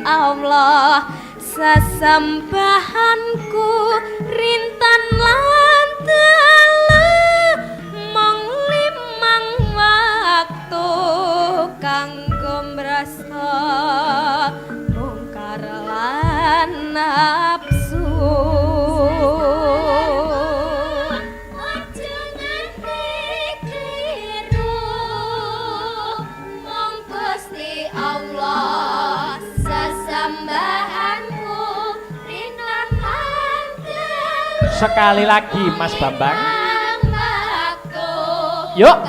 Allah sesembahanku rintan lan dalu mong limang waktu kanggo mrasa mungkar lan nafsu Allah sesembahanku rintan langgeng. Sekali lagi Mas Bambang. Yuk.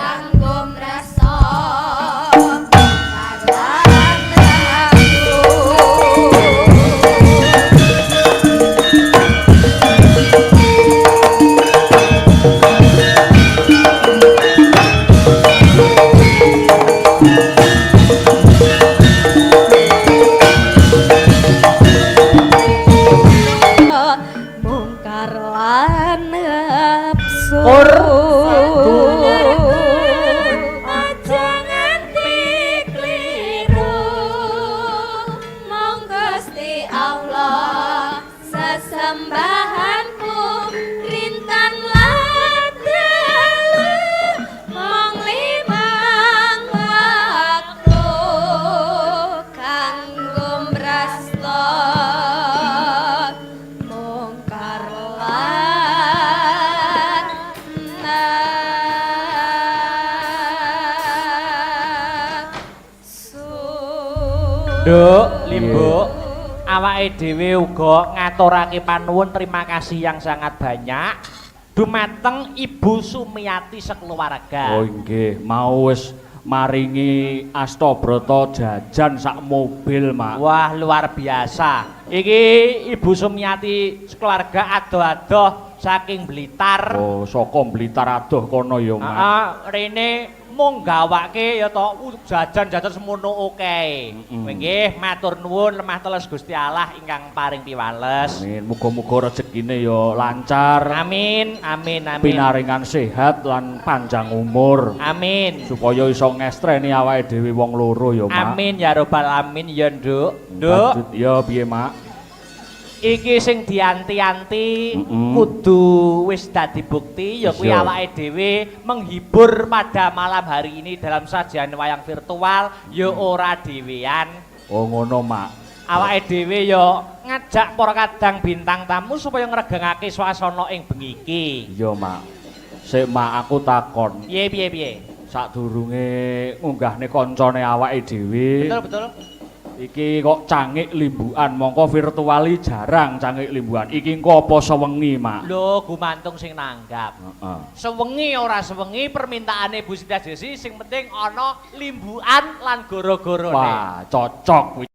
Nduk, Limbuk, awake dhewe uga ngaturake panuwun terima kasih yang sangat banyak dumateng Ibu Sumiati sekeluarga. Oh nggih, mau wis maringi Astabrata jajan sak mobil, Mak. Wah, luar biasa. Iki Ibu Sumiati sekeluarga adoh-adoh saking Blitar. Oh, saka Blitar adoh kono ya, Mak. Heeh, rene mung gawake ya to jajan-jajan semono oke. Nggih, matur nuwun lemah teles Gusti Allah ingkang paring piwales. Amin, muga-muga rezekine ya lancar. Amin, amin, amin. Pinaringan sehat lan panjang umur. Amin. Supaya iso ngestreni awake dhewe wong loro ya, Mak. Amin ya robbal alamin ya, Nduk. Nduk. Lanjut ya piye, Mak? Iki sing dianti-anti kudu wis dadi bukti ya kuwi awake dhewe menghibur pada malam hari ini dalam sajian wayang virtual ya ora dhewean. Oh ngono, Mak. Awake dhewe ya ngajak para kadang bintang tamu supaya ngregengake swasana ing bengi iki. Iya, Mak. Sik, Mak, aku takon. Piye? Sadurunge ngunggahne kancane awake dhewe. Betul. Iki kok cangik limbukan, mongko virtuali jarang cangik limbukan. Iki engko apa sewengi, Mak? Lho, gumantung sing nanggap. Heeh. Sewengi ora sewengi permintaane Bu Siti Desi sing penting ana limbukan lan goro-gorone. Wah, cocok kuwi.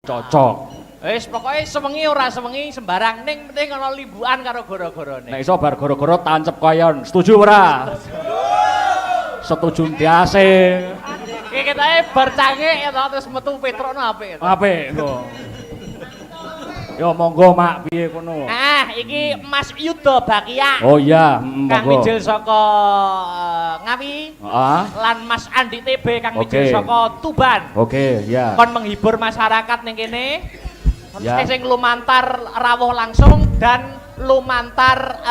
Cocok. Wis pokoke sewengi ora sewengi sembarang ning penting ana limbukan karo goro-gorone. Nek iso bar goro-goro tancep koyon. Setuju ora? Setuju ndiase. Iki ketoke bar cangik ya terus metu petrokno apik. Apik engko. Yo monggo, Mak, piye kono? Iki Mas Yuda Bakia. Oh iya, Kang monggo. Mijil saka Ngawi. Heeh. Lan Mas Andi TB Kang Mijil saka Tuban. Oke, ya. Kon menghibur masyarakat ning kene. Ya. Sing lumantar rawuh langsung dan lumantar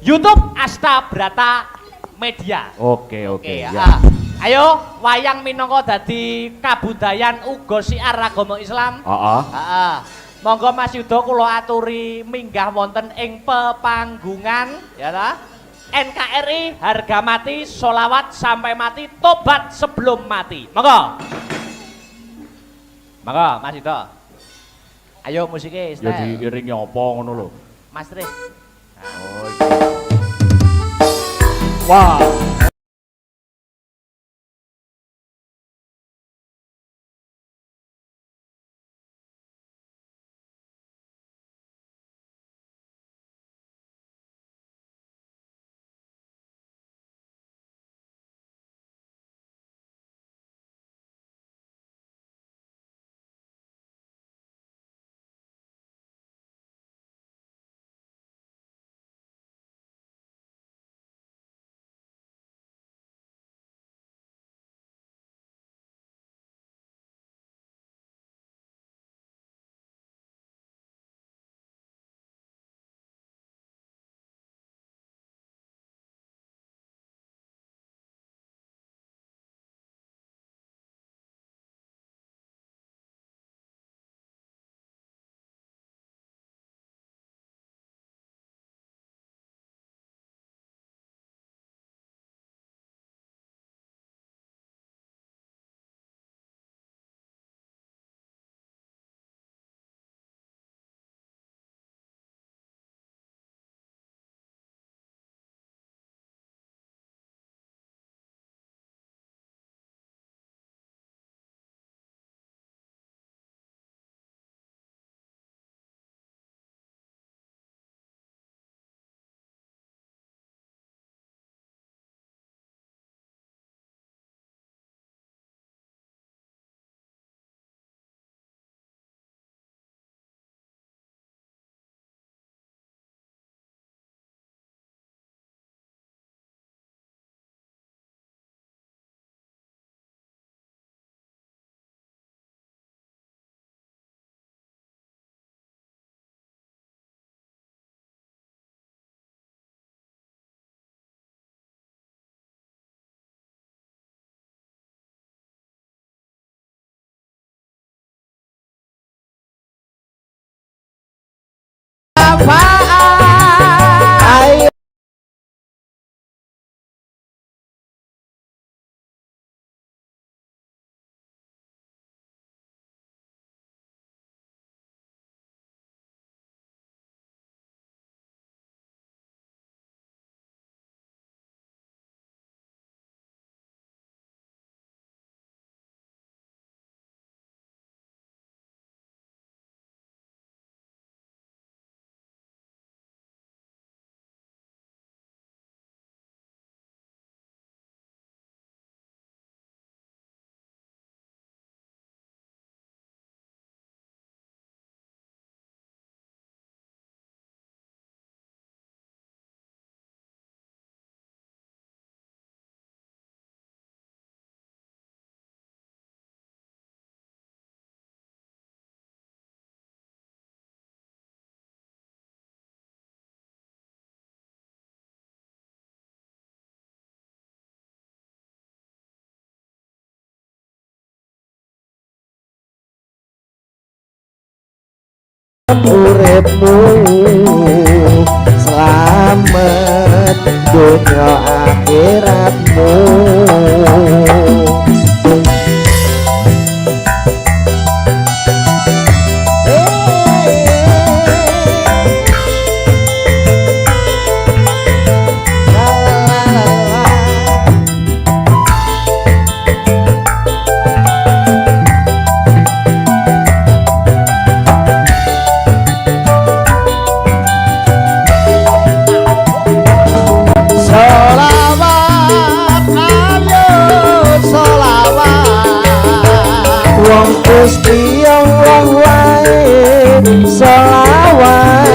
YouTube Asta Brata Media. Oke, Oke, ya. ayo wayang minangka dadi kabudayan uga siar agama Islam. Heeh. Monggo Mas Yuda kula aturi minggah wonten ing pepanggungan ya ta. NKRI harga mati, sholawat sampai mati, tobat sebelum mati. Monggo. Monggo Mas Yuda. Ayo musiknya Ya diiringi apa ngono lho. Mas Tris. Oh. Wah. uripmu selamat dunia akhiratmu. Gusti Allah wae selawat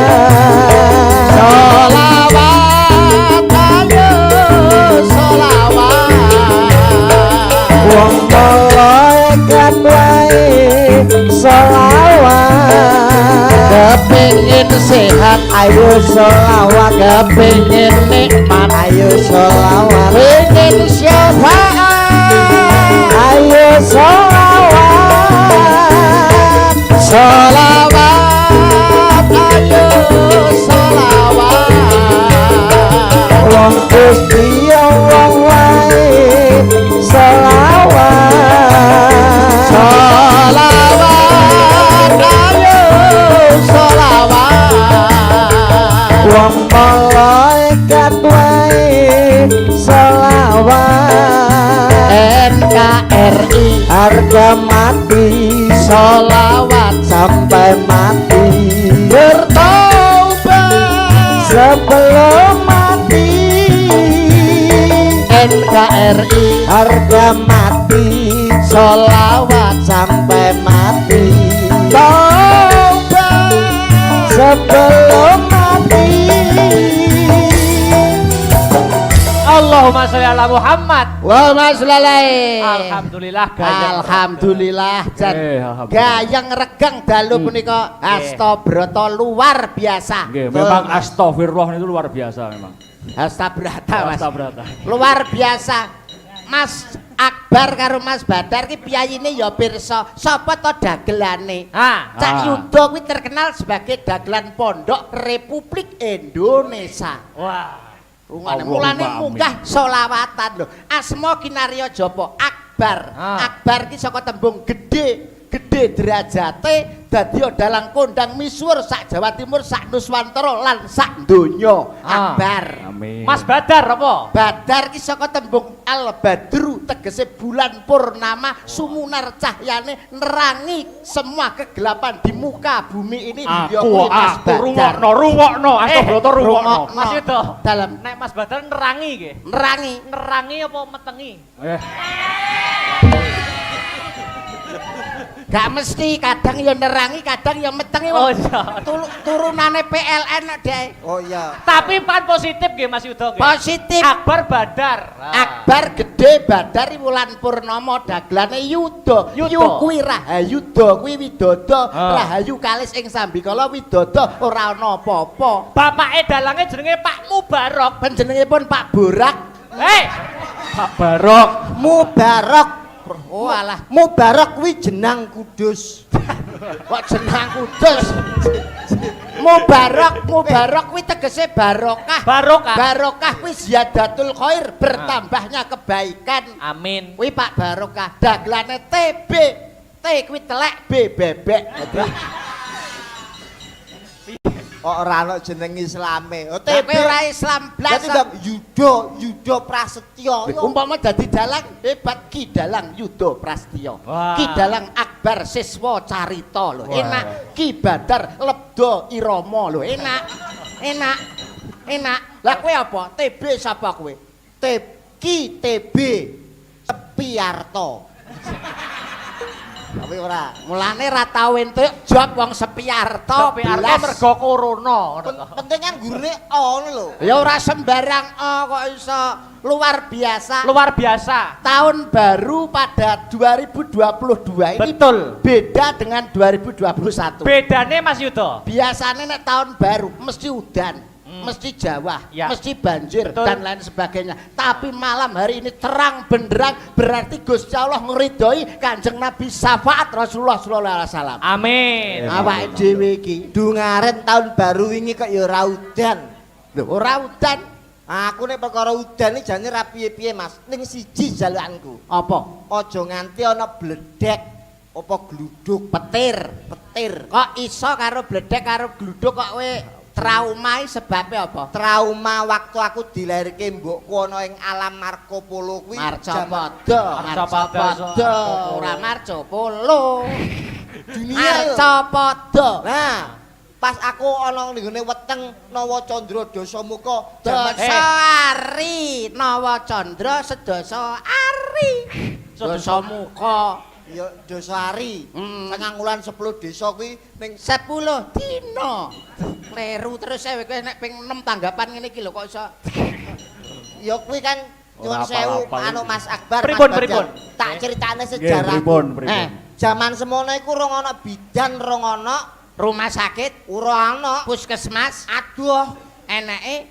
selawat ayo selawat wong malaikat wae selawat kepingin sehat, ayo selawat. Kepingin nikmat, ayo selawat. Kepingin syafaat, ayo selawat. Selawat, ayo selawat. Wong Gusti Allah wae selawat. Selawat, ayo selawat. Wong malaikat wae selawat. NKRI harga mati selawat sampai mati. Bertaubat sebelum mati. NKRI harga mati selawat sampai mati. Taubat sebelum mati. Allahumma sholli ala Muhammad. Wa sholli. Alhamdulillah gayeng. Alhamdulillah Jan. Alhamdulillah. Gayeng regang dalu punika Astabrata luar biasa. Nggih, memang astagfirullah itu luar biasa memang. Astabrata Mas. Astabrata. Luar biasa. Mas Akbar karo Mas Badar ki piyayine ya pirsa. Sapa to dagelane? Cak Yuda kuwi terkenal sebagai dagelan Pondok Republik Indonesia. Wah. Rungane mulane munggah selawatan lho. Asma kinarya japa? Akbar. Akbar ki saka tembung gedhe, gedhe derajate dadi dalang kondang misuwur sak Jawa Timur, sak Nuswantara lan sak donya. Akbar. Amin. Mas Badar apa? Badar ki saka tembung al badru tegese bulan purnama sumunar cahyane nerangi semua kegelapan di muka bumi ini. Ya kuwi Mas Badar. Rungokno, Astabrata rungokno. Mas itu dalam nek Mas Badar nerangi nggih. nerangi apa metengi? gak mesti, kadang ya nerangi, kadang ya metengi. Oh iya. Turunane PLN deh. Oh iya. Tapi pan positif nggih Mas Yuda nggih. Positif. Akbar Badar. Akbar gede Badar wulan purnama dagelane Yuda. Yu kuwi Rahayuda, kuwi Widodo. Rahayu kalis ing sambikala Widodo ora ana apa-apa. Bapake dalange jenenge Pak Mubarok. Panjenenganipun Pak Borak. Pak Barok. Mubarak. Oh alah, Mubarak kuwi jenang kudus. Kok jenang kudus? Mubarak kuwi tegese barokah. Barokah kuwi ziyadatul khair, bertambahnya kebaikan. Amin. Kuwi Pak Barokah. Dagelane TB. T kuwi telek, B bebek. Ora ana jeneng Islame. Oh TB ora Islam blas. Yuda Prasetyo. Umpama dadi dalang hebat Ki Dalang Yuda Prasetyo. Ki Dalang Akbar Siswa Carita lho. Enak. Ki Badar Lebda Irama lho. Enak. Lah kowe apa? TB sapa kowe? Ki TB Sepiarto. Tapi ora, mulane ra tau entuk job wong Sepiarto. Sepiarto mergo corona. Penting kan gurune ngono lho. Ya ora sembarang kok iso luar biasa. Luar biasa. Tahun baru pada 2022 ini betul beda dengan 2021. Bedane Mas Yuda. Biasanya nek tahun baru mesti udan. Mesti Jawa, mesti banjir dan lain sebagainya. Tapi malam hari ini terang benderang, berarti Gusti Allah ngridhoi Kanjeng Nabi syafaat Rasulullah sallallahu alaihi wasallam. Amin. Awake dhewe iki Dungaren tahun baru wingi kok ya ora udan. lho ora udan. Aku nek perkara udan iki jane ra piye-piye Mas. Ning siji jalukanku. Apa? Aja nganti ana bledek apa gluduk Petir. Kok iso karo bledek karo gluduk kok kowe traumai sebabnya apa? Trauma waktu aku dilahirke mbokku ana ing alam Marco Polo kuwi. Marcopodo. Ora Marco Polo. Dunia Marcopodo. Nah, pas aku ana nggone weteng Nawa Candra Dasamuka Dasari Nawa Candra Sedasa Ari. Dasamuka ya Dasari. Sangang wulan 10 desa kuwi ning 10 dina. Kleru terus kowe nek ping 6 tanggapan ngene iki lho kok iso. Ya kuwi kan nyuwun sewu anu Mas Akbar. Pripun? Tak critakne sejarah. Pripun. Zaman semono iku rong ana bidan, rong ana Rumah sakit, ora ana. puskesmas, Aduh, eneke.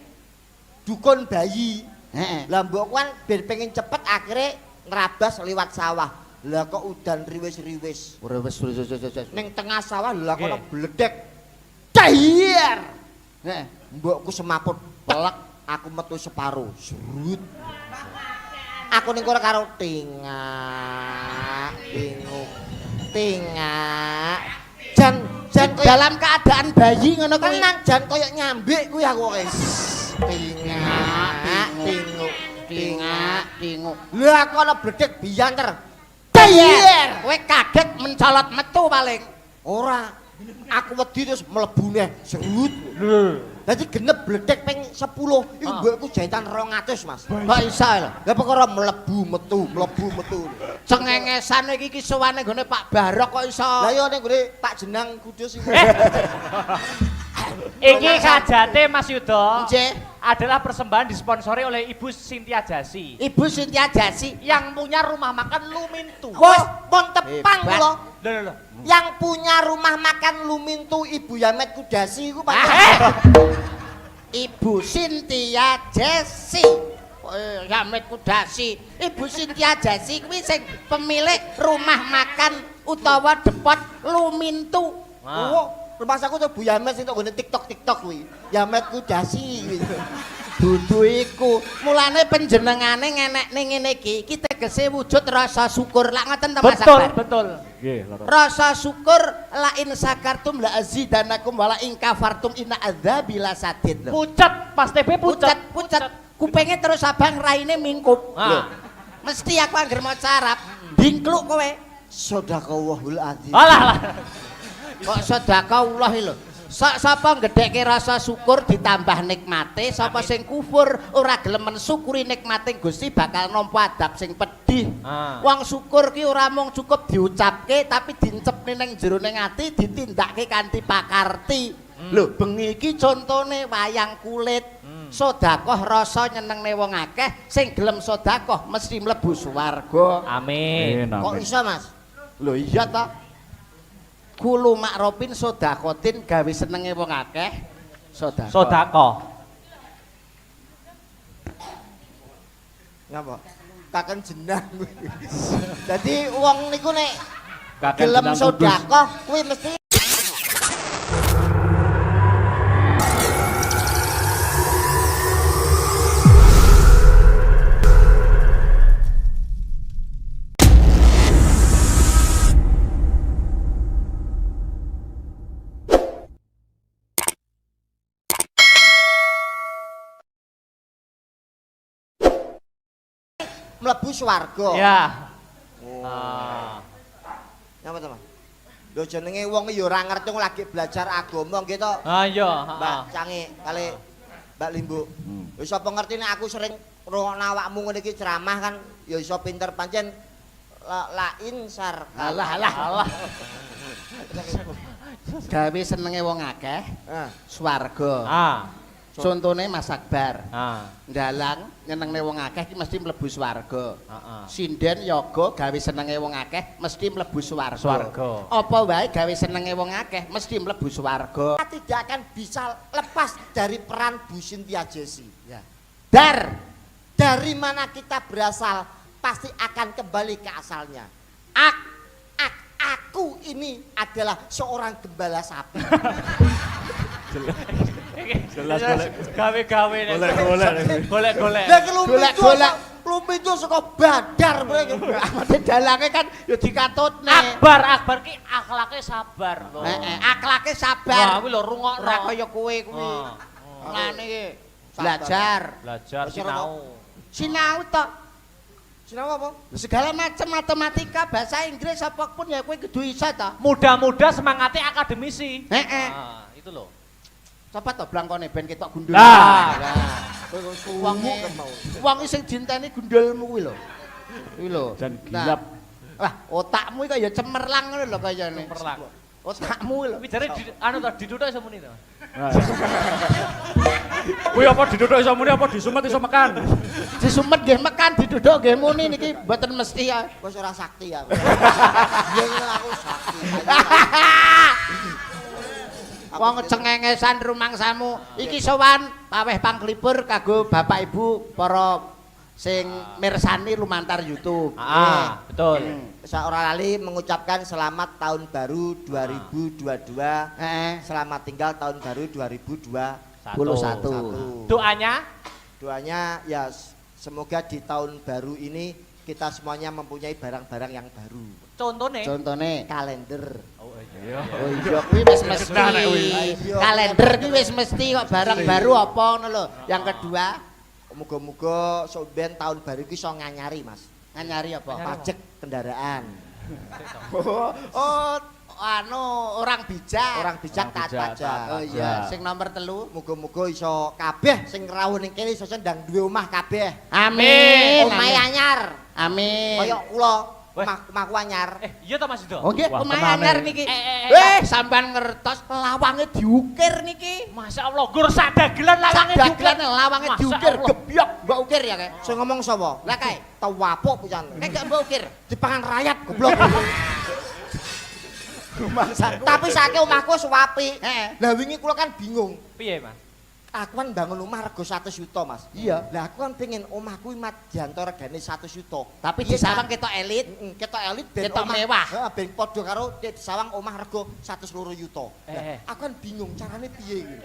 dukun bayi. Heeh. Lah mbok kan ben pengen cepet akhirnya ngerabas liwat sawah. Lah kok udan riwis-riwis. Wes. Ning tengah sawah lha kono Nggih. bledek. Cahir. Heeh. Mbokku semaput pelek, aku metu separo. Serut. Aku ning kono karo tingak, tinguk, tingak. Jan koyo Dalam keadaan bayi ngono kuwi. tenang jan koyo nyambik kuwi aku wis. Tingak, tinguk, tingak. Tinguk. Lah aku ana bledek biyanter. Cahir. Kowe kaget mencolot metu paling. Ora. Aku wedi terus mlebu neh serut. Dadi genep bledek ping 10. Iku mbokku jahitan 200, Mas. Kok iso lho? Lah perkara mlebu metu. Cengengesan iki kisuwane nggone Pak Barok kok iso. Lah ya ning gone Pak Jenang Kudus iku. Iki kajate Mas Yudo Nggih. adalah persembahan disponsori oleh Ibu Cynthia Jasi Ibu Cynthia Jasi. yang punya rumah makan Lumintu. Wis pon tepang Hebat. kula. Loh. Yang punya rumah makan Lumintu Ibu Yamet Kudasi iku Pak. Ibu Cynthia Jasi. Yamet Kudasi. Ibu Cynthia Jasi kuwi sing pemilik rumah makan utawa depot Lumintu. Oh, rumah saku tuh Bu Yamet sing tok ngene TikTok kuwi. Yamet Kudasi kuwi. Dudu iku. Mulane panjenengane ngenekne ngene iki tegese wujud rasa syukur. Lak ngoten to Mas Betul, Akbar? betul. Nggih, loro. Rasa syukur la in sakartum la azidanakum wala in kafartum inna adzabi lasadid. Pucet, Pas TB pucet. Pucet. Kupenge terus abang raine mingkup. Ah. Lho. Mesti aku anggere maca Arab, dingkluk kowe. Sadaqallahul azim. Alah. Kok sedekahullah lho. Sapa gedhekke rasa syukur ditambah nikmate, sapa sing kufur ora gelem mensyukuri nikmate Gusti bakal nampa adab sing pedih. Ah. Wong syukur ki ora mung cukup diucapke tapi dincepne ning jerone ati, ditindakke kanthi pakarti. Lho, bengi iki contone wayang kulit. Sedekah rasa nyenengne wong akeh, sing gelem sedekah mesti mlebu swarga. Amin. Kok iso, Mas? Lho iya ta? Kulu makropin sodakotin gawe senenge wong akeh sodako. Sodako. Ngapa? Kaken jenang kuwi. Dadi wong niku nek Kakek gelem Jenang Kudus. sedekah kuwi mesti mlebu swarga. Ya. Oh. Ah. Napa to, Mas? Lho jenenge wong ya ora ngerti lagi belajar agama nggih to. Ah iya, Mbak heeh. Cange kali Mbak Limbu. Wis apa ngerti nek aku sering ngrungokno awakmu ngene iki ceramah kan ya iso pinter pancen lain sar. Alah. Gawe senenge wong akeh swarga. Ah. Contone Mas Akbar. Ah. Ndalang nyenengne wong akeh iki mesti mlebu swarga. Heeh. Sinden yoga gawe senenge wong akeh mesti mlebu swarga. Swarga. Apa wae gawe senenge wong akeh mesti mlebu swarga. Kita tidak akan bisa lepas dari peran Bu Cynthia Jasi. Ya. Dar. Dari mana kita berasal pasti akan kembali ke asalnya. Aku ini adalah seorang gembala sapi. Jelas gawe-gawe nek. Golek-golek. Lah kelumit Golek-golek. itu saka badar mereka. Amate dalange kan ya dikatutne. Akbar ki akhlake sabar lho. Akhlake Wah, sabar. kuwi lho rungokno. Ora kaya kowe kuwi. Ngene iki belajar. Belajar sinau. Sinau to. Sinau apa? Segala macam matematika, bahasa Inggris apapun ya kowe kudu iso to. Muda-muda semangate akademisi. Heeh. Ah, itu loh. Coba to blangkone ben ketok gundul. Lah. Wong sing dinteni gundulmu kuwi lho. Kuwi lho. Dan gilap. Wah, otakmu iki kaya cemerlang ngono lho kayane. Cemerlang. Otakmu lho. Kuwi jare anu to diduduk iso muni to. Kuwi apa diduduk iso muni apa disumet iso mekan? Disumet nggih mekan diduduk nggih muni niki mboten mesti ya. Wis ora sakti aku. Iya aku sakti. Wong cengengesan rumangsamu. Iki sowan paweh panglipur kanggo Bapak Ibu para sing mirsani lumantar YouTube. Betul. Saya ora lali mengucapkan selamat tahun baru 2022. Selamat tinggal tahun baru 2021. Doanya ya semoga di tahun baru ini kita semuanya mempunyai barang-barang yang baru. Contone kalender. Oh iya kuwi wis mesti. Kalender kuwi wis mesti kok barang baru apa ngono lho. Yang kedua, muga-muga sampeyan tahun baru iki iso nganyari, Mas. Nganyari apa? Pajak kendaraan. Orang bijak. Orang bijak taat pajak. Oh iya, sing nomor 3, muga-muga iso kabeh sing rawuh ning kene iso ndang duwe omah kabeh. Amin. Omah anyar. Amin. Kaya kula omahku anyar. Iya ta Mas Ido? Oh nggih, omah anyar niki. Sampean ngertos lawange diukir niki. Masyaallah, gur sak dagelan lawange diukir. Lawange diukir gebyok, mbok ukir ya kae. Sing ngomong sapa? Lah kae, tawapuk pisan. gak mbok ukir. Dipangan rakyat goblok. Tapi saiki omahku wis apik. Lah wingi kula kan bingung. Piye, Mas? Aku kan bangun omah rego 100 juta, Mas. Iya. Lah aku kan pengen omahku madyanto regane 100 juta. Tapi disawang ketok elit, ketok elit ben ketok mewah. Heeh, ben padha karo disawang omah rego 102 juta. Aku kan bingung carane piye iki.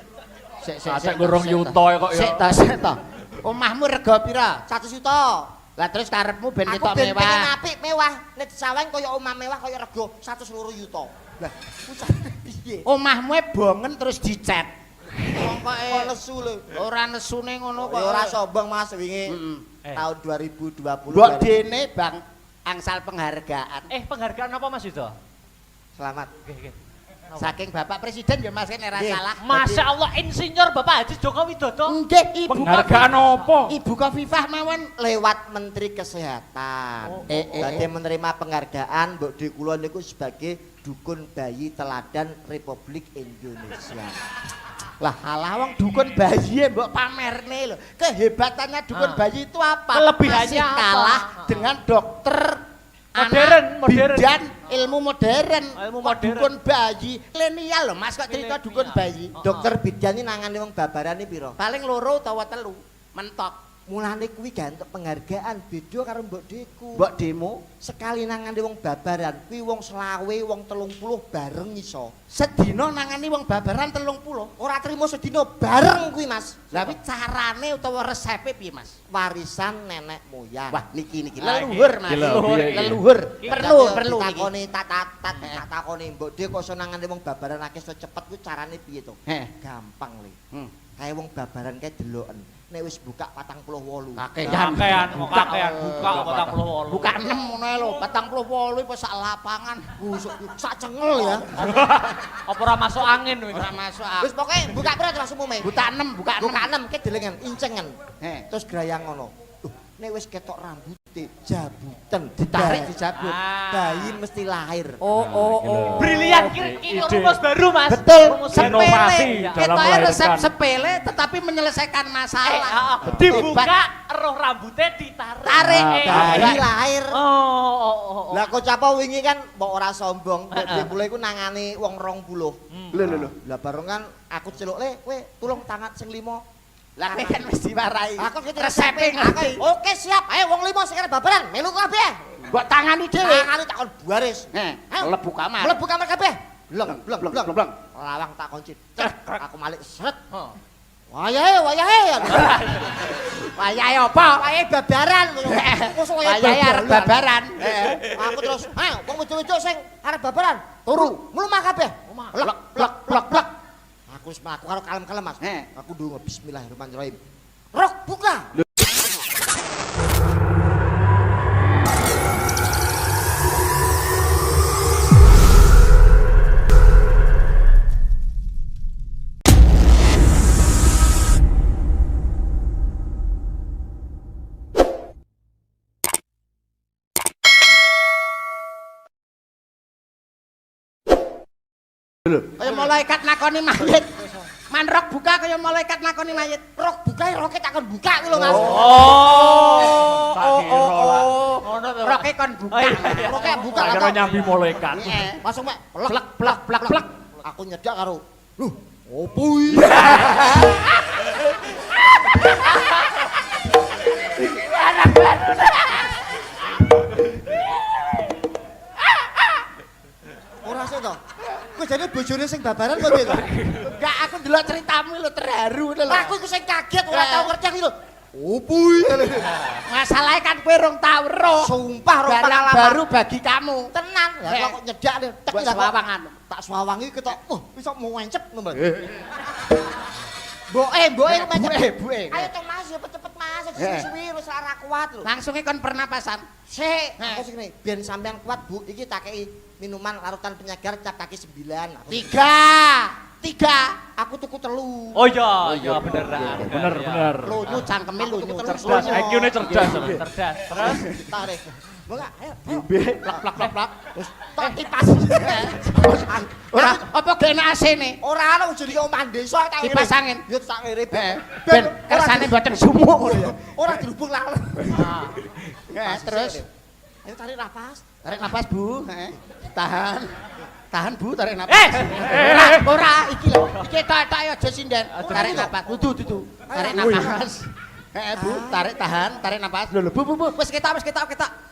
Sik ngurung yuto kok ya. Sik ta. Omahmu rego pira? 100 juta. Lah terus karepmu ben ketok Aku ben pengen mewah. apik mewah. Nek disawang kaya omah mewah kaya rego 102 juta. Lah, ku carane piye? Omahmu bongen terus dicet. Kok nesu lho. Ora nesune ngono kok. Ya ora sombong Mas wingi. Tahun 2020. Mbok dene Bang angsal penghargaan. Penghargaan apa Mas Ido? Selamat. Nggih. Saking Bapak Presiden ya Mas nek ora salah. Masyaallah Insinyur Bapak Haji Joko Widodo. Nggih, Ibu Penghargaan apa? Ibu Kofifah mawon lewat Menteri Kesehatan. Badhe menerima penghargaan Mbok Di kula niku sebagai dukun bayi teladan Republik Indonesia. Lah alah wong dukun bayi mbok pamerne lho. Kehebatannya dukun bayi itu apa? Kelebihannya Masih kalah dengan dokter modern. Bidan ilmu modern. Ilmu Kok modern. Dukun bayi milenial lho Mas kok cerita dukun bayi. Dokter bidan ini nangani wong babarane pira? Paling 2 utawa 3 mentok. Mulane kuwi gak entuk penghargaan beda karo Mbok Deku. Mbok demo Sekali nangani wong babaran kuwi wong 20, wong 30 bareng iso. sedina nangani wong babaran 30. Ora trimo sedina bareng kuwi Mas. Lah kuwi carane utawa resepe piye Mas? Warisan nenek moyang. Wah niki leluhur Mas. Piye iki? Leluhur. Perlu niki. takoni tak takoni Mbok Dek kok iso nangani wong babaran akeh iso cepet kuwi carane piye to? Gampang le. Kayak wong babaran kae deloken. Nek wis buka 48. Kakean buka 48. Buka 6 ngono ae lho, 48 iku sak lapangan. Sak cengel ya. Apa ora masuk angin kuwi? Ora masuk. Wis pokoke buka pira terus umume? Buka 6, buka 6. Buka 6 ke delengen incengen. Terus grayang ngono. Nek wis ketok rambute jabutan Ditarik dijabut. Bayi mesti lahir. Oh. Brilian ini rumus baru Mas. Betul. Rumus Inovasi Sepele. dalam Kita resep melahirkan. sepele tetapi menyelesaikan masalah. Dibuka roh rambutnya ditarik. Tarik. Bayi lahir. Oh. Lah kok capa wingi kan mbok ora sombong, Mbok Kula iku nangani wong 20. Lho. Lah bareng kan aku celuk le, kowe tulung tangan sing 5. Lah kowe kan mesti warai. Aku resepe ngerti. Oke siap, ayo wong 5 sing arep babaran, melu kabeh. Mbok tangani dhewe. Tangane takon baris. Mlebu kamar. Mlebu kamar kabeh. Bleng. Lawang tak kunci. Aku malik sret. Wayahe. Wayahe apa? Wayahe babaran. Wayahe arep babaran. Aku terus, ayo wong wedok-wedok sing arep babaran, turu, mlumah kabeh. Blek. Aku wis mlaku karo kalem-kalem Mas. Aku ndonga bismillahirrahmanirrahim. Rok buka. Kaya malaikat nakoni mayit. Manrok buka kaya malaikat nakoni mayit. Rok buka, roke takon buka kuwi lho Mas. Roke kon buka. Roke buka. Akhirnya nyambi malaikat. Langsung mek Plek. aku nyedak karo Loh, opo iki? Ora sih to. Kowe jane bojone sing babaran kok piye to? Enggak, aku ndelok ceritamu lho terharu ngono lho. Aku iku sing kaget ora tau ngerti iki lho. Opo iki? Masalahnya kan kowe rong tau roh. Sumpah ora Barang pengalaman baru bagi kamu. tenan. Lah kok nyedak tek Buat tak sewawangan. tak sewawangi ketok. Iso mau wencep ngono. Mboke macet. Buke. Ayo to Mas, cepet-cepet Mas. Suwi-suwi wis ora kuat lho. Langsungnya kon pernapasan. Sik, aku sing ngene, biyen sampean kuat Bu, iki tak kei minuman larutan penyegar cap kaki 9. Tiga. Aku tuku 3. Oh iya beneran. Bener. Lunyu cangkeme lunyu. Cerdas, IQ-ne cerdas. Cerdas. Terus Tarik. Mbok ayo. Plak. Terus tak kipas. Ora apa gene AC-ne? Ora ana ujune omah desa tak Kipas angin. Yo tak ngene. Ben kersane mboten sumuk. Ora dirubung lah. Terus Ayo tarik nafas. tarik napas, Bu. Tahan Bu, tarik napas. Eh. Ora iki lho. Iki tok aja sinden. Tarik napas. Dudu. Tarik napas. Bu, tarik napas. Lho, Bu. Wis ketak.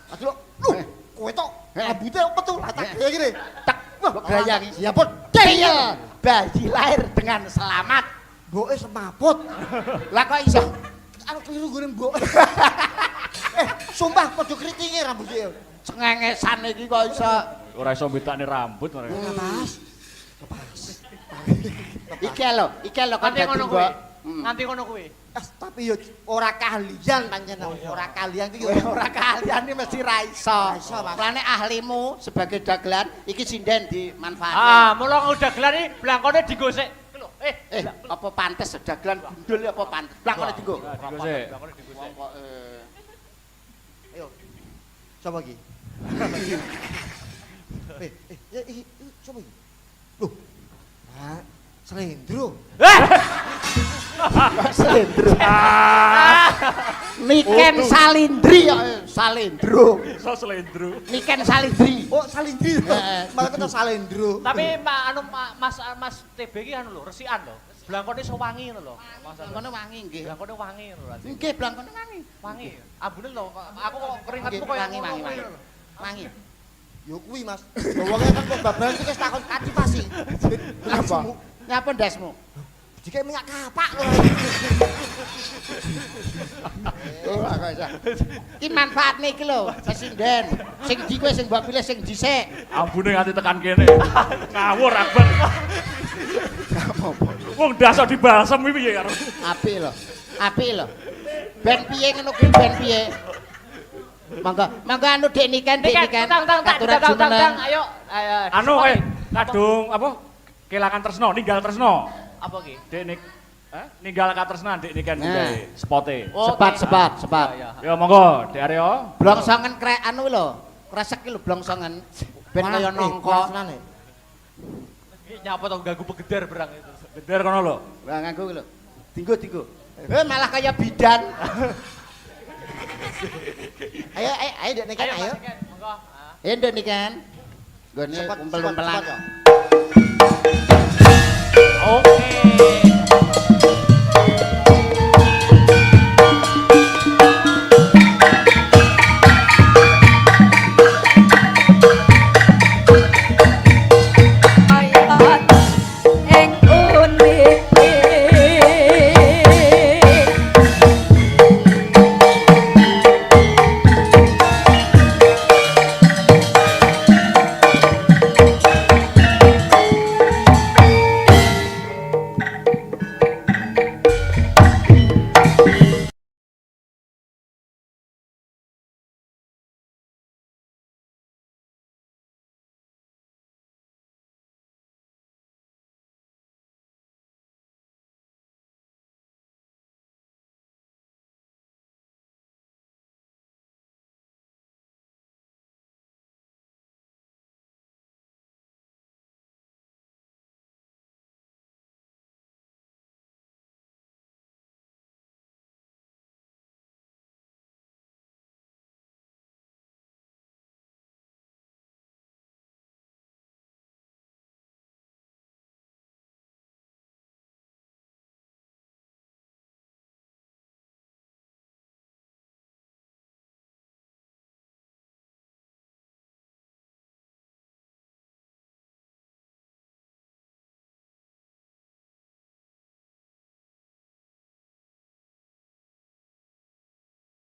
Aduh, lu kowe tok rambute apa tuh? Lah tak kaya gini. Tak grayangi. Ya pun. Iya. Bayi lahir dengan selamat. Mboke semaput. Lah kok iso? Anu keliru gone mbok. Sumpah padha kritinge rambutnya. Cengengesan iki kok iso. Ora iso mbedakne rambut. Lepas. Iki lho kan Nanti ngono dadi kuwi. mbok. Nanti ngono kuwi. Tapi yo ora kahlian pancen. Ora kahlian iki yo Ora kalian ini mesti ra iso. Iso, Mas. Mulane ahlimu sebagai dagelan iki sinden dimanfaatkan. Mula udah gelar iki blangkone digosek. Lho, Apa pantes dagelan gundul apa pantes? Blangkone dienggo. Digosek. Ayo. Coba iki. Coba iki. Loh. Nah, Slendro. Salendro. Niken salindri salendro. Iso slendro. Niken salindri. Oh, Salindri. Malah kena Salendro. tapi Mas TB iki anu lho, resikan lho. Blangkone iso wangi ngono lho. Blangkone wangi nggih. Blangkone wangi ngono lho. Nggih, blangkone wangi. Wangi. Ambune lho, aku kok keringetku koyo Wangi. Wangi. Yo kuwi Mas. Wonge kan kok babaran iki wis takon kativasi. Apa? Nyapa ndasmu? Jika minyak kapak lho. Ora kok iso. Iki manfaatne iki lho, sinden. Sing di kowe sing mbok pilih sing dhisik. Ambune nganti tekan kene. Ngawur Akbar. Wong dasar dibalsem iki piye karo. Apik lho. Ben piye ngono kuwi ben piye? Mangga anu Dek Niken. Tang, ayo. Anu kadung apa? Kelangan tresno, ninggal tresno. Apa ki? Dek Nik. Ninggal katresnan Dek Niken gawe spote. Sepat. Ya monggo, Dek Aryo. Blongsongen krek anu lho. Kresek iki lho blongsongen. Ben kaya nangka. Iki nyapa to ganggu pegedar berang itu. Geder kono lho. Lah nganggo lho. Dinggo. Malah kaya bidan. Ayo Dek Niken ayo. Monggo. Ya Dek Niken. Gone umpel-umpelan. Oke.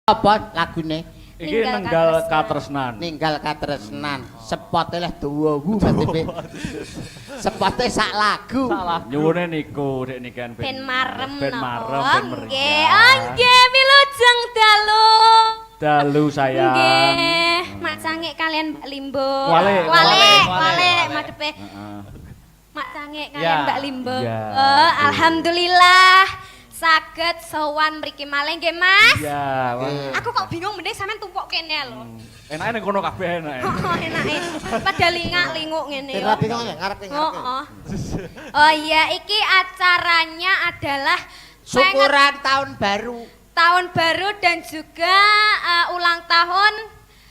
Apa lagune? Iki nenggal katresnan. Ninggal katresnan. Sepote leh dawa berarti. Sepote sak lagu. Nyuwune niku dek nikan Ben marem ben napa? marem ben meriah. Nggih, oh nggih wilujeng dalu. Dalu sayang. Nggih, Mak Cangik kalian Mbak Limbo. Wale. Madepe. Heeh. Mak Cangik Ya. kalian Mbak Limbo. Ya. Oh, alhamdulillah. Saged sowan mriki malih nggih, Mas. Iya, Aku kok bingung mending sampean tumpuk kene lho. enake ning kono kabeh enake. Oh, enake. Padahal lingak-linguk ngene ya. Terapi kok ngarep Oh, oh iya, iki acaranya adalah Syukuran tahun baru. tahun baru dan juga ulang tahun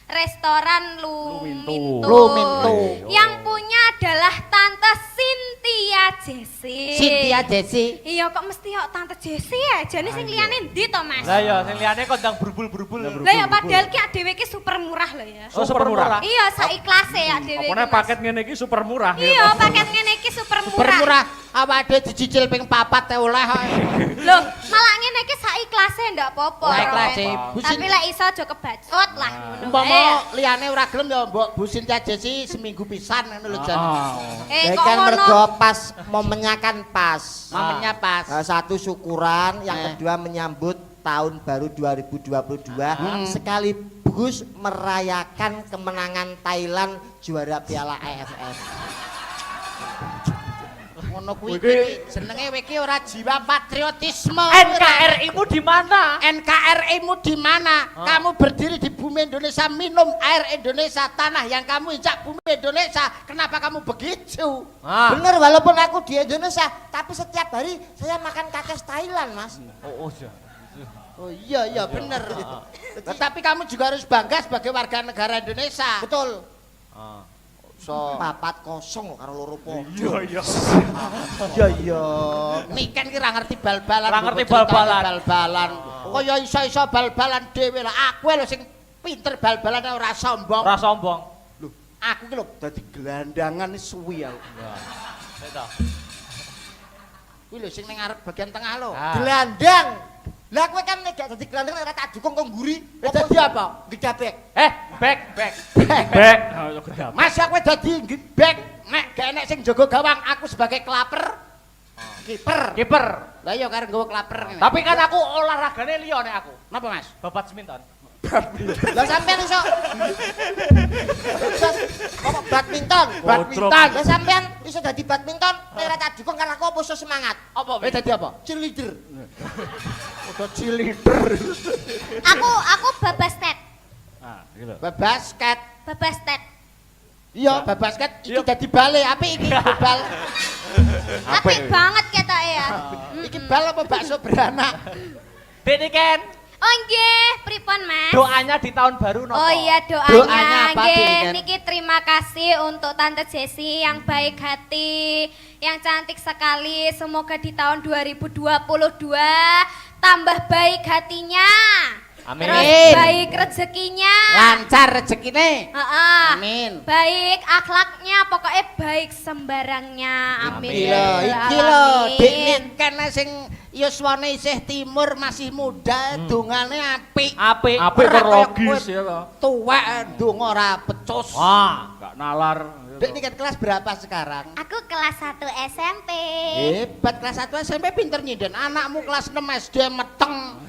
restoran Luminto. Luminto. Yang punya adalah Tante Cynthia Jesse. Cynthia Jesse. Iya kok mesti kok Tante Jesse ya? Jane sing liyane ndi to, Mas? Lah ya, sing liyane kondang berbul-berbul. Lah ya padahal ki dhewe ki super murah lho ya. Oh, super murah. Iya, saiklase ya dhewe. Apane paket ngene iki super murah. Iya, paket ngene iki super murah. Bermurah awake dicicil ping 4 oleh. Loh, malah ngene iki saiklase ndak apa-apa. Lah, Roy. iklase. Tapi lek iso aja kebacut lah ngono. Umpama liyane ora gelem ya mbok Bu Cynthia Jesse seminggu pisan ngono lho Jan. Eh, Ya kok kan mergo ngono? pas momennya kan pas. Momennya pas. Satu syukuran, yang kedua menyambut tahun baru 2022 sekaligus merayakan kemenangan Thailand juara Piala AFF. Ngono kuwi jenenge iki ora jiwa patriotisme. NKRI-mu di mana? NKRI-mu di mana? Kamu berdiri di bumi Indonesia, minum air Indonesia, tanah yang kamu injak bumi Indonesia. Kenapa kamu begitu? Bener walaupun aku di Indonesia, tapi setiap hari saya makan kakek Thailand, Mas. Oh iya bener. Tetapi kamu juga harus bangga sebagai warga negara Indonesia. Betul. So, 4-0 karo loro po. Iya. iya. Niken ki ra ngerti bal-balan. Ra ngerti mbok cerita bal-balan. Bal-balan. Kaya iso-iso bal-balan dhewe lah. Aku lho sing pinter bal-balan ora sombong. Ora sombong. Lho, aku ki lho dadi gelandangan suwi aku. Itu. Kuwi lho sing ning ngarep bagian tengah lho. Gelandang. Lah kowe kan nek gak dadi gelandang ora tak dukung kok mburi. Dadi apa? Gedabek. Back. Back. Oh, gedap. Mas aku dadi back. Nek gak enek sing jaga gawang, aku sebagai klaper. Kiper. Lah iya karo nggawa klaper ngene. Tapi kan aku olahragane liya nek aku. Napa Mas? Babat seminton. Lah sampean iso. Apa badminton? Badminton. Lah sampean iso dadi badminton, nek ora tak dukung karena aku apa iso semangat. Apa? Dadi apa? Cheerleader. Udah cilider. Aku babasket. Ah, gitu. Babasket. Babasket. Iya, babasket iki dadi bale, apik iki bal. Apik banget ketoke ya. Iki bal apa bakso beranak? Dek Niken, Oh nggih, pripun Mas? doanya di tahun baru nopo? Oh iya Doanya doanya, apa, nggih. Dik? Niki terima kasih untuk Tante Jessi yang baik hati, yang cantik sekali. Semoga di tahun 2022 tambah baik hatinya. Amin. Terus baik rezekinya. Lancar rezekine. Heeh. Amin. Baik akhlaknya, pokoknya baik sembarangnya. Amin. Amin. Iki lho, Dik Niken sing yuswane isih timur masih muda, dongane apik. Apik. Apik Ora kaya logis kowe ya toh. Tuwek donga ora becus. Wah, Gak nalar. Dik Niken kelas berapa sekarang? Aku kelas 1 SMP. Hebat, kelas 1 SMP pinter nyinden. Anakmu kelas 6 SD meteng.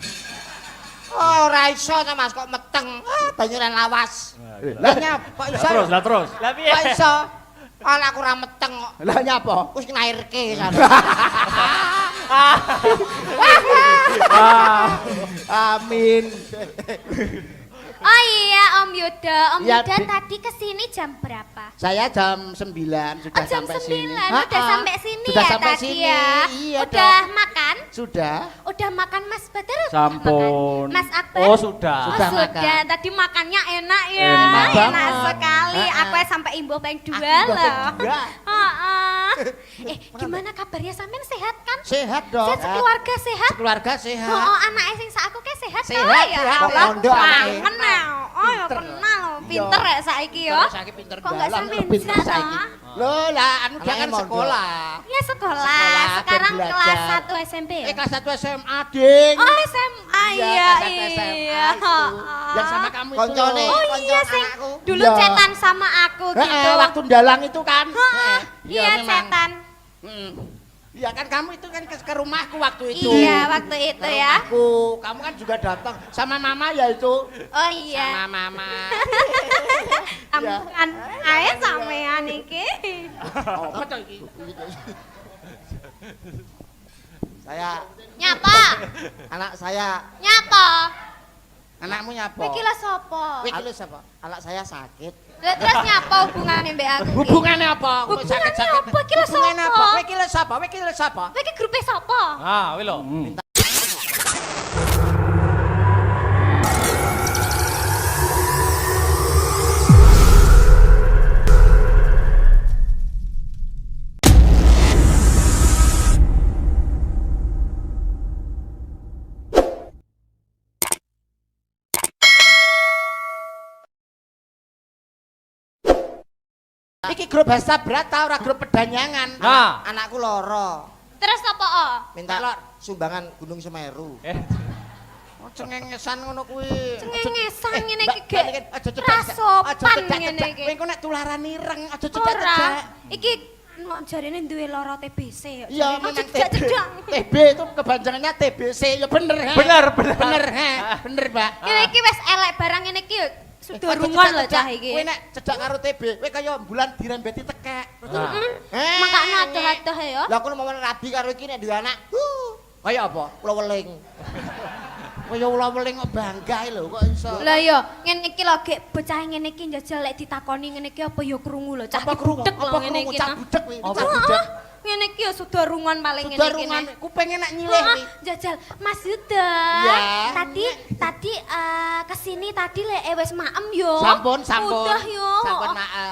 Oh, ora iso ta Mas kok meteng. Banyuran lawas. Lah nyapa iso? Lah terus. lah piye? Kok iso? Anakku ora meteng kok. Lah nyapa? Wis nglairke sana. Amin. Oh iya Om Yuda, Om Ya, Yuda Dik. tadi kesini jam berapa? Saya jam 9 sudah Oh, jam sampai 9, sini. udah Ha-ha. sampai sini Sudah ya sampai tadi sini. ya? Iya Udah dong. makan? Sudah. Udah makan Mas Badar? Sampun. Makan. Mas Akbar? Oh, sudah. Oh, Sudah sudah. makan. Tadi makannya enak ya. Enak Enak banget. sekali. Ha-ha. Aku sampai imbuh peng 2 Aku loh. peng 2. Gimana kabarnya sampean sehat kan? Sehat dong. Sehat sekeluarga sehat? Keluarga sehat. Oh, anaknya sing sak aku kayak sehat Sehat, toh, ya. sehat. Allah, Pondok anaknya. kenal. Oh, ya kenal. Pinter ya saiki ya. Terus saiki pinter Kok nggak dalam, sampean pinter bisa, saiki. toh? Loh lah, anu dia Anaknya kan mondok. sekolah. Ya sekolah. Sekolah, Sekarang belajar. kelas 1 SMP ya? Kelas 1 SMA, Ding. Oh SMA iya, kelas SMA iya. itu. Yang sama kamu itu. Koncone. loh. Oh iya, sing anakku. dulu Iya. cetan sama aku gitu. Waktu dalang itu kan. Iya, memang. cetan. Iya kan kamu itu kan ke rumahku waktu itu. Iya, waktu itu Ke ya. rumahku. Kamu kan juga datang sama mama ya itu. Oh iya. Sama mama. Ampungan ae sampean iki. Apa tuh iki? Saya Nyapa? anak saya, Nyapa? Anakmu nyapa? Kowe iki lho sapa? Kowe iki lho sapa? anak saya sakit. Lah terus nyapa hubungane mbek aku? iki? Hubungannya apa? Kok Hubungannya sakit-sakit? apa? Iki lho Hubungannya sapa? apa? Kowe iki lho sapa? Kowe iki lho sapa? Kowe iki grupe sapa? Ah, wih lho. Iki grup hasta berat ta ora grup pedanyangan. Nah. Anakku loro, Terus apa? Oh? minta Lor. sumbangan Gunung Semeru. Oh, cengengesan ngono kuwi. Cengengesan ngene iki Mbak, gek. Mbak, aja cedak. Rasopan ngene iki. Kowe engko nek tularan ireng, aja Ora. cedak-cedak. Iki jarene duwe lara TBC ya. Iya, Jarene memang cedak-cedak. TB itu kepanjangannya TBC. Ya bener, he. Bener, bener. Bener, he. Bener, Mbak. Kene iki wis elek barang ngene iki ya. Sudah Aja rungon lho cedak-cedak. cah iki. Kowe nek cedak karo TB, kowe kaya bulan dirembeti tekek. Nah. Makane adoh-adoh ya. Lah aku mau rabi karo iki nek duwe anak. Kaya apa? Kula weling. Kaya ula weling kok bangga lho kok iso. Lah yo ngene iki lho gek bocah ngene iki njajal lek ditakoni ngene iki apa ya krungu lho cah Apa iki krungu? budek lho Apa ngene krungu? iki. Cah nah. budek kuwi, Apa? cah budek. Ngene iki ya sudah rungon paling ngene Sudah iki. rungan, nih. kupengnya nak nyilih Wah, nih. jajal Mas Yuda. Ya. Tadi kesini tadi lek wis maem yo. Sampun, sampun. Udah yo. Sampun maaf.